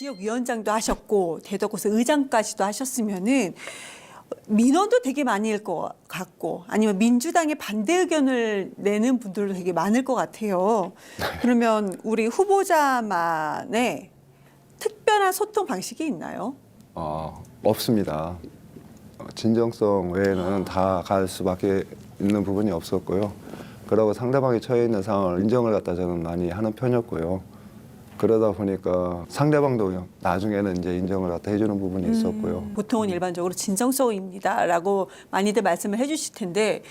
지역위원장도 하셨고 대덕구에서 의장까지도 하셨으면은 민원도 되게 많을 것 같고 아니면 민주당의 반대 의견을 내는 분들도 되게 많을 것 같아요. 그러면 우리 후보자만의 특별한 소통 방식이 있나요? 없습니다. 진정성 외에는 다 갈 수밖에 있는 부분이 없었고요. 그러고 상대방이 처해 있는 상황을 인정을 갖다 저는 많이 하는 편이었고요. 그러다 보니까 상대방도 나중에는 이제 인정을 갖다 해주는 부분이 있었고요. 보통은 일반적으로 진정성입니다라고 많이들 말씀을 해주실 텐데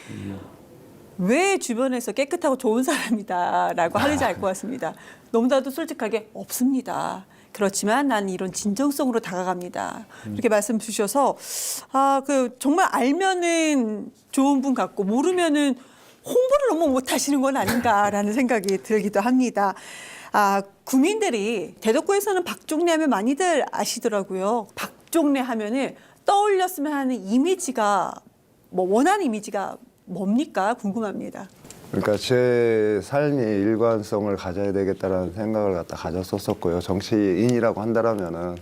왜 주변에서 깨끗하고 좋은 사람이다라고 하는지 알 것 같습니다. 너무나도 솔직하게 없습니다. 그렇지만 난 이런 진정성으로 다가갑니다. 이렇게 말씀 주셔서 정말 알면은 좋은 분 같고 모르면은 홍보를 너무 못하시는 건 아닌가라는 생각이 들기도 합니다. 구민들이 대덕구에서는 박종래 하면 많이들 아시더라고요. 박종래 하면은 떠올렸으면 하는 이미지가 원하는 이미지가 뭡니까? 궁금합니다. 그러니까 제 삶이 일관성을 가져야 되겠다라는 생각을 갖다 가졌었고요. 정치인이라고 한다라면은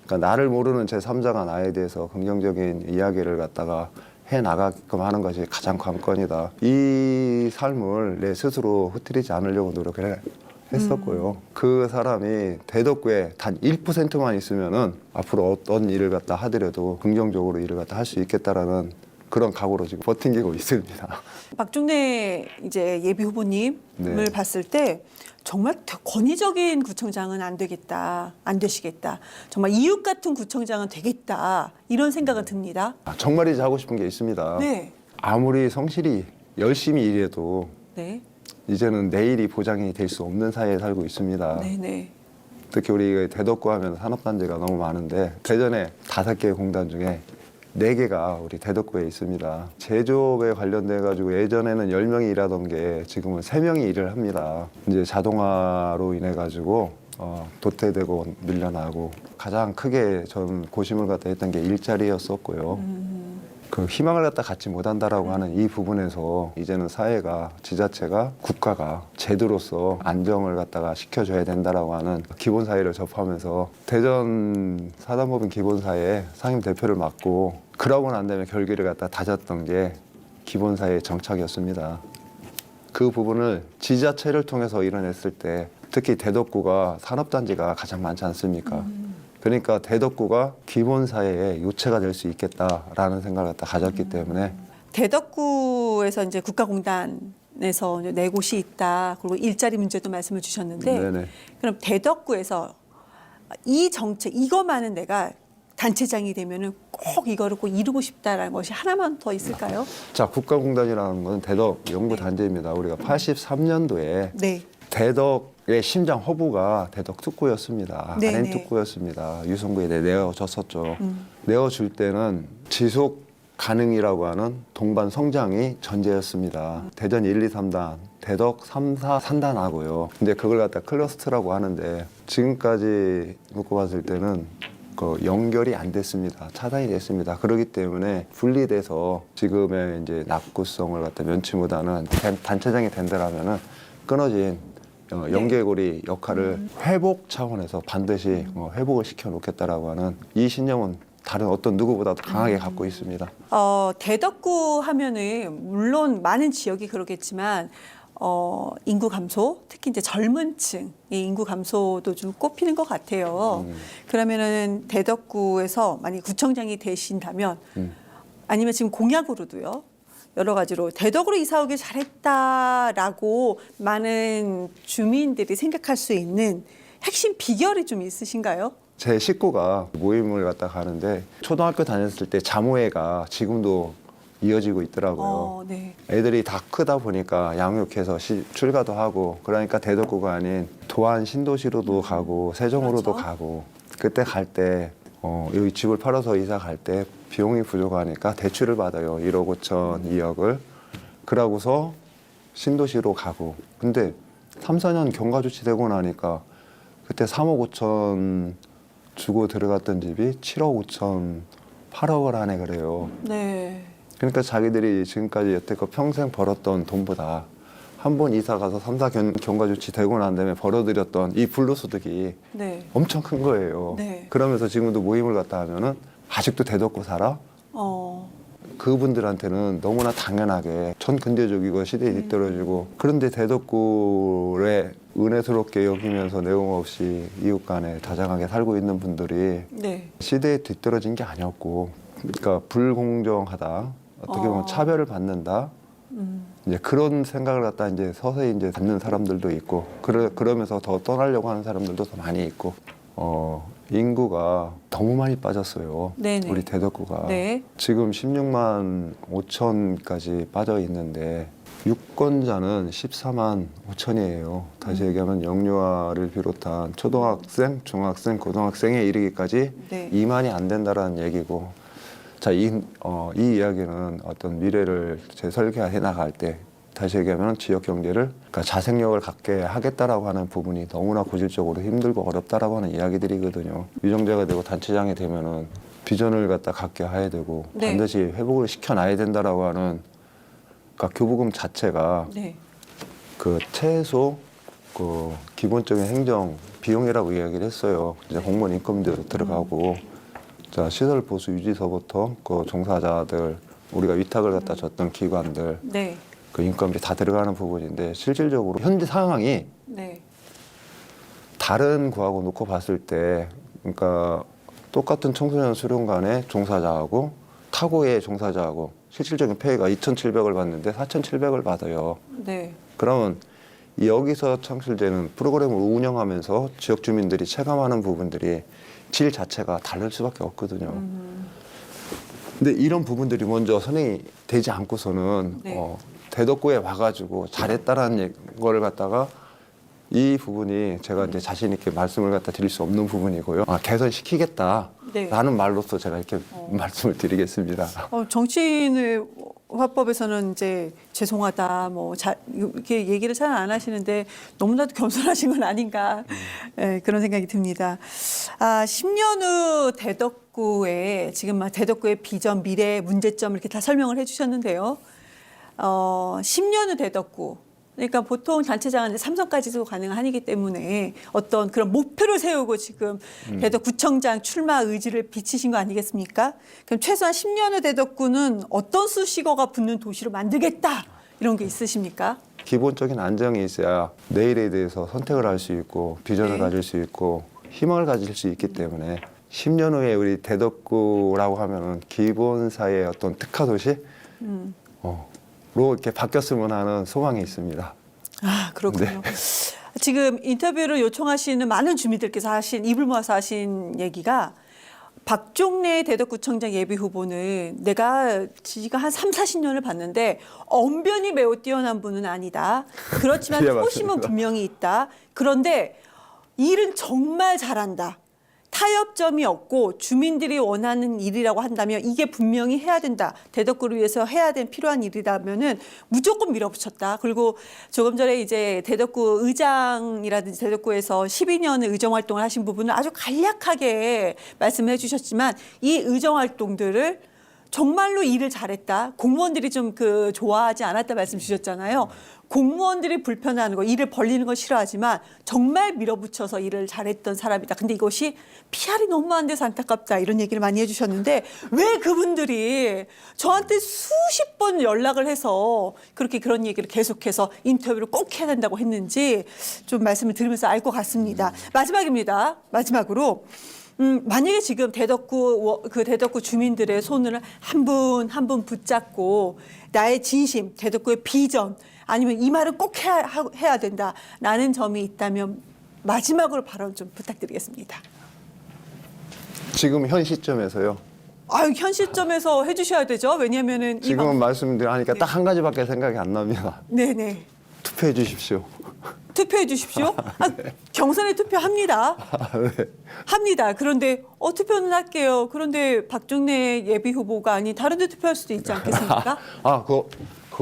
그러니까 나를 모르는 제3자가 나에 대해서 긍정적인 이야기를 갖다가 해 나가게끔 하는 것이 가장 관건이다. 이 삶을 내 스스로 흐트리지 않으려고 노력을 했었고요. 그 사람이 대덕구에 단 1%만 있으면은 앞으로 어떤 일을 갖다 하더라도 긍정적으로 일을 갖다 할 수 있겠다라는 그런 각오로 지금 버팅기고 있습니다. 박종래 이제 예비 후보님을 네. 봤을 때 정말 권위적인 구청장은 안 되겠다, 안 되시겠다. 정말 이웃 같은 구청장은 되겠다 이런 생각은 듭니다. 정말이지 하고 싶은 게 있습니다. 네, 아무리 성실히 열심히 일해도 네, 이제는 내일이 보장이 될 수 없는 사회에 살고 있습니다. 네, 네. 특히 우리 대덕구 하면 산업단지가 너무 많은데 대전에 5개의 공단 중에 4개가 우리 대덕구에 있습니다. 제조업에 관련돼 가지고 예전에는 10명이 일하던 게 지금은 3명이 일을 합니다. 이제 자동화로 인해 가지고 도태되고 밀려나고 가장 크게 전 고심을 갖다 했던 게 일자리였었고요. 그 희망을 갖다 갖지 못한다라고 하는 이 부분에서 이제는 사회가 지자체가 국가가 제도로서 안정을 갖다가 시켜줘야 된다라고 하는 기본 사회를 접하면서 대전 사단법인 기본사회 상임 대표를 맡고 그러고 난 다음에 결기를 갖다 다졌던 게 기본사회 정착이었습니다. 그 부분을 지자체를 통해서 이뤄냈을 때 특히 대덕구가 산업단지가 가장 많지 않습니까? 그러니까 대덕구가 기본사회의 요체가 될 수 있겠다라는 생각을 갖다 가졌기 때문에 대덕구에서 이제 국가공단에서 이제 4곳이 있다. 그리고 일자리 문제도 말씀을 주셨는데 네네. 그럼 대덕구에서 이 정책 이것만은 내가 단체장이 되면은 꼭 이거를 꼭 이루고 싶다라는 것이 하나만 더 있을까요? 자, 국가공단이라는 건 대덕 연구단지입니다. 우리가 83년도에 네. 대덕의 심장 허브가 대덕 특구였습니다. 네네. 아랜 특구였습니다. 유성구에 내어줬었죠. 내어줄 때는 지속 가능이라고 하는 동반 성장이 전제였습니다. 대전 1, 2, 3단, 대덕 3, 4, 3단하고요. 근데 그걸 갖다 클러스터라고 하는데 지금까지 놓고 봤을 때는 그 연결이 안 됐습니다. 차단이 됐습니다. 그렇기 때문에 분리돼서 지금의 이제 낙구성을 갖다 면치 못하는 단체장이 된다라면은 끊어진 연계고리 역할을 회복 차원에서 반드시 회복을 시켜 놓겠다라고 하는 이 신념은 다른 어떤 누구보다도 강하게 갖고 있습니다. 대덕구 하면은 물론 많은 지역이 그러겠지만 인구 감소, 특히 이제 젊은 층의 인구 감소도 좀 꼽히는 것 같아요. 그러면은 대덕구에서 만약 구청장이 되신다면 아니면 지금 공약으로도요. 여러 가지로 대덕으로 이사 오길 잘했다라고 많은 주민들이 생각할 수 있는 핵심 비결이 좀 있으신가요? 제 식구가 모임을 갖다 가는데 초등학교 다녔을 때 자모회가 지금도 이어지고 있더라고요. 네. 애들이 다 크다 보니까 양육해서 출가도 하고 그러니까 대덕구가 아닌 도안 신도시로도 가고 세종으로도 그렇죠. 가고 그때 갈 때 여기 집을 팔아서 이사 갈 때 비용이 부족하니까 대출을 받아요. 1억 5천, 2억을. 그러고서 신도시로 가고 근데 3, 4년 경과 조치되고 나니까 그때 3억 5천 주고 들어갔던 집이 7억 5천, 8억을 하네 그래요. 네. 그러니까 자기들이 지금까지 여태껏 평생 벌었던 돈보다 한 번 이사 가서 3사 경과 조치 되고 난 다음에 벌어들였던 이 불로소득이 네. 엄청 큰 거예요. 네. 그러면서 지금도 모임을 갖다 하면은 아직도 대덕구 살아? 그분들한테는 너무나 당연하게 전 근대적이고 시대에 뒤떨어지고 그런데 대덕구에 은혜스럽게 여기면서 내용 없이 이웃 간에 다정하게 살고 있는 분들이 네. 시대에 뒤떨어진 게 아니었고 그러니까 불공정하다 어떻게 보면 차별을 받는다 이제 그런 생각을 갖다 이제 서서히 이제 갖는 사람들도 있고 그러면서 더 떠나려고 하는 사람들도 더 많이 있고 인구가 너무 많이 빠졌어요. 네네. 우리 대덕구가 네. 지금 16만 5천까지 빠져 있는데 유권자는 14만 5천이에요. 다시 얘기하면 영유아를 비롯한 초등학생, 중학생, 고등학생에 이르기까지 네. 2만이 안 된다라는 얘기고 자, 이 이야기는 어떤 미래를 재설계해 나갈 때 다시 얘기하면 지역 경제를 그러니까 자생력을 갖게 하겠다라고 하는 부분이 너무나 고질적으로 힘들고 어렵다라고 하는 이야기들이거든요. 유정자가 되고 단체장이 되면은 비전을 갖다 갖게 해야 되고 네. 반드시 회복을 시켜놔야 된다라고 하는 그러니까 교부금 자체가 네. 그 최소 그 기본적인 행정 비용이라고 이야기를 했어요. 이제 공무원 인건비도 들어가고 자 시설 보수 유지서부터 그 종사자들 우리가 위탁을 갖다 줬던 기관들 네. 그 인건비 다 들어가는 부분인데 실질적으로 현재 상황이 네. 다른 구하고 놓고 봤을 때 그러니까 똑같은 청소년 수련관의 종사자하고 타고의 종사자하고 실질적인 페이가 2,700을 받는데 4,700을 받아요. 네. 그러면 여기서 창출되는 프로그램을 운영하면서 지역 주민들이 체감하는 부분들이 질 자체가 다를 수밖에 없거든요. 근데 이런 부분들이 먼저 선행이 되지 않고서는 네. 대덕구에 와가지고 잘했다라는 거를 갖다가 이 부분이 제가 이제 자신 있게 말씀을 갖다 드릴 수 없는 부분이고요. 개선시키겠다라는 네. 말로서 제가 이렇게 말씀을 드리겠습니다. 정치인의 화법에서는 이제 죄송하다, 이렇게 얘기를 잘 안 하시는데 너무나도 겸손하신 건 아닌가 그런 생각이 듭니다. 10년 후 대덕구의 지금 대덕구의 비전, 미래, 문제점 이렇게 다 설명을 해주셨는데요. 10년 후 대덕구. 그러니까 보통 단체장은 삼선까지도 가능하기 때문에 어떤 그런 목표를 세우고 지금 대덕구청장 출마 의지를 비치신 거 아니겠습니까? 그럼 최소한 10년 후 대덕구는 어떤 수식어가 붙는 도시로 만들겠다 이런 게 있으십니까? 기본적인 안정이 있어야 내일에 대해서 선택을 할 수 있고 비전을 네. 가질 수 있고 희망을 가질 수 있기 때문에 10년 후에 우리 대덕구라고 하면은 기본사의 어떤 특화 도시 로 이렇게 바뀌었으면 하는 소망이 있습니다. 그렇군요. 지금 인터뷰를 요청하시는 많은 주민들께서 입을 모아서 하신 얘기가 박종래 대덕구청장 예비 후보는 내가 지지가 한 3, 40년을 봤는데 언변이 매우 뛰어난 분은 아니다. 그렇지만 예, 소심은 맞습니다. 분명히 있다. 그런데 일은 정말 잘한다. 타협점이 없고 주민들이 원하는 일이라고 한다면 이게 분명히 해야 된다. 대덕구를 위해서 해야 된 필요한 일이라면은 무조건 밀어붙였다. 그리고 조금 전에 이제 대덕구 의장이라든지 대덕구에서 12년의 의정 활동을 하신 부분을 아주 간략하게 말씀해 주셨지만 이 의정 활동들을 정말로 일을 잘했다. 공무원들이 좀 좋아하지 않았다 말씀 주셨잖아요. 공무원들이 불편해하는 거, 일을 벌리는 걸 싫어하지만 정말 밀어붙여서 일을 잘했던 사람이다. 근데 이것이 PR이 너무 안 돼서 안타깝다. 이런 얘기를 많이 해주셨는데 왜 그분들이 저한테 수십 번 연락을 해서 그런 얘기를 계속해서 인터뷰를 꼭 해야 된다고 했는지 좀 말씀을 들으면서 알 것 같습니다. 마지막입니다. 마지막으로. 만약에 지금 대덕구 주민들의 손을 한 분 한 분 붙잡고 나의 진심, 대덕구의 비전 아니면 이 말은 꼭 해야 된다라는 점이 있다면 마지막으로 발언 좀 부탁드리겠습니다. 지금 현 시점에서요. 현 시점에서 해주셔야 되죠. 왜냐하면은 지금은 말씀드리니까 딱 한 가지밖에 생각이 안 납니다. 네네. 투표해 주십시오. 투표해 주십시오. 경선에 투표합니다. 네. 합니다. 그런데 투표는 할게요. 그런데 박종래 예비 후보가 아닌 다른 데 투표할 수도 있지 않겠습니까?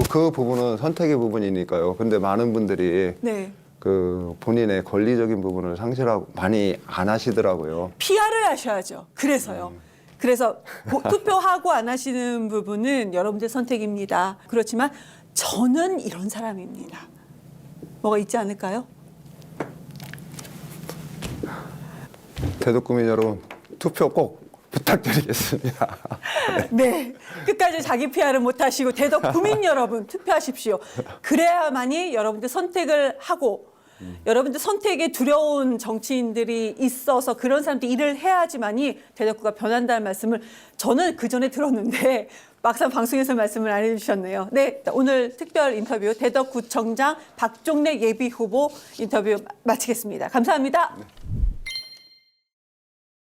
그 부분은 선택의 부분이니까요. 근데 많은 분들이 네. 본인의 권리적인 부분을 상실하고 많이 안 하시더라고요. PR을 하셔야죠. 그래서요. 그래서 투표하고 안 하시는 부분은 여러분들 선택입니다. 그렇지만 저는 이런 사람입니다. 뭐가 있지 않을까요? 대덕구민 여러분 투표 꼭 부탁드리겠습니다. 네, 끝까지 자기 PR을 못하시고 대덕 구민 여러분 투표하십시오. 그래야만이 여러분들 선택을 하고 여러분들 선택에 두려운 정치인들이 있어서 그런 사람들이 일을 해야지만이 대덕구가 변한다는 말씀을 저는 그전에 들었는데 막상 방송에서 말씀을 안 해주셨네요. 네, 오늘 특별 인터뷰 대덕구청장 박종래 예비후보 인터뷰 마치겠습니다. 감사합니다.